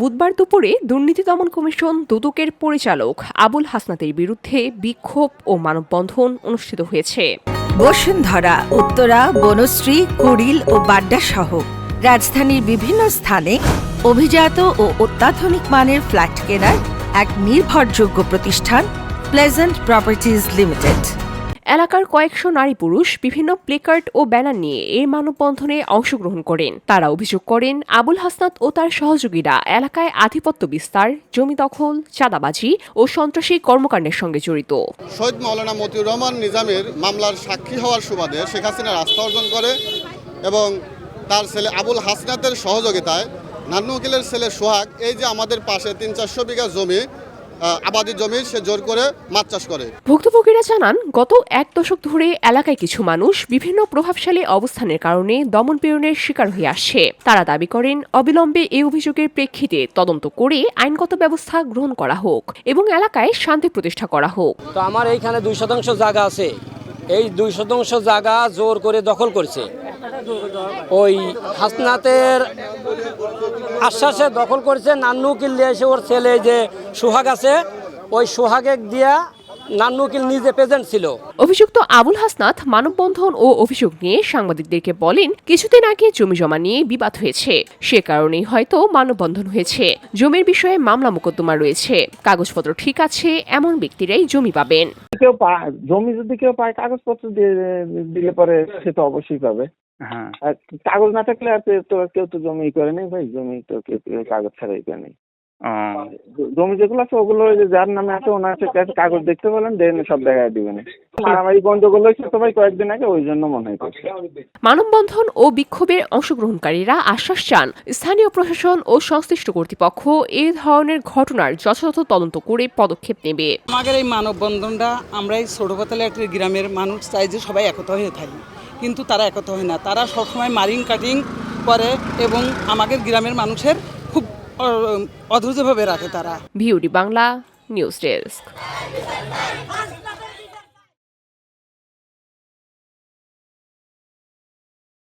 বুধবার দুপুরে দুর্নীতি দমন কমিশন দুদকের পরিচালক আবুল হাসনাতের বিরুদ্ধে বিক্ষোভ ও মানববন্ধন অনুষ্ঠিত হয়েছে। বসুন্ধরা, উত্তরা, বনশ্রী, কুড়িল ও বাড্ডা সহ রাজধানীর বিভিন্ন স্থানে অভিজাত ও অত্যাধুনিক মানের ফ্ল্যাট কেনার এক নির্ভরযোগ্য প্রতিষ্ঠান প্লেজেন্ট প্রপার্টিজ লিমিটেড। এলাকার কয়েকশো নারী পুরুষ বিভিন্ন প্লেকার্ড ও ব্যানার নিয়ে এই মানববন্ধনে অংশগ্রহণ করেন। তারা অভিযোগ করেন আবুল হাসনাত ও তার সহযোগীরা এলাকায় আধিপত্য বিস্তার, জমি দখল, চাঁদাবাজি ও সন্ত্রাসী কর্মকাণ্ডের সঙ্গে জড়িত। শহীদ মাওলানা মতিউর রহমান নিজামের মামলার সাক্ষী হওয়ার সুবাদে শেখ হাসিনার আস্থা অর্জন করে এবং তার ছেলে আবুল হাসনাতের সহযোগিতায় নান্নু উকিলের ছেলে সোহাগ এই যে আমাদের পাশে 300-400 বিঘা জমি আবাদি জমি সে জোর করে মাছ চাষ করে। ভুক্তভোগীরা জানান গত এক দশক ধরে এলাকায় কিছু মানুষ বিভিন্ন প্রভাবশালী অবস্থানের কারণে দমন-পীড়নের শিকার হয়ে আসছে। তারা দাবি করেন অবিলম্বে এই অভিযোগের প্রেক্ষিতে তদন্ত করে আইনগত ব্যবস্থা গ্রহণ করা হোক এবং এলাকায় শান্তি প্রতিষ্ঠা করা হোক। তো আমার এইখানে 2% জায়গা আছে, এই 2% জায়গা জোর করে দখল করছে। ওই হাসনাতের আশ্বাসে দখল করছে। নান্নু উকিল দিয়ে এসে ওর ছেলে যে সোহাগ আছে, ওই সোহাগে দিয়া নান্নু উকিল নিজে প্রেজেন্ট ছিল। অভিযুক্ত আবুল হাসনাত মানববন্ধন ও অভিযোগ নিয়ে সাংবাদিকদেরকে বলেন, কিছুদিন আগে জমি জমা নিয়ে বিবাদ হয়েছে, সে কারণেই হয়তো মানববন্ধন হয়েছে। জমির বিষয়ে মামলা মোকদ্দমা রয়েছে, কাগজপত্র ঠিক আছে এমন ব্যক্তিরাই জমি পাবেন। কেউ জমি যদি কেউ পায় কাগজপত্র দিলে পরে সে তো অবশ্যই পাবে। হ্যাঁ, কাগজ না থাকলে আর কেউ তো জমি করে নেই ভাই, জমি তো কেউ কাগজ ছাড়াই করে নেই। জমি যেগুলো আছে ওগুলো যার নামে আছে ওনার কাগজ দেখতে বলেন, দেন সব জায়গায় দিবেন। আমার এই গন্ডগোল হয়েছে তো ভাই কয়েকদিন আগে, ওই জন্য মনে হয় করছে। মানববন্ধন ও বিক্ষোভে অংশগ্রহণকারীরা আশ্বাস চান স্থানীয় প্রশাসন ও সংশ্লিষ্ট কর্তৃপক্ষ এই ধরনের ঘটনার যথাযথ তদন্ত করে পদক্ষেপ নেবে। আমাদের এই মানববন্ধনটা আমরা এই ছোটপাতালে একটা গ্রামের মানুষ চাই যে সবাই একতা হয়ে থাকি, কিন্তু তারা একতা হয় না। তারা সবসময় মারিং কাটিং করে এবং আমাদের গ্রামের মানুষের খুব অধৈর্যভাবে রাখে তারা। VOD Bangla news desk.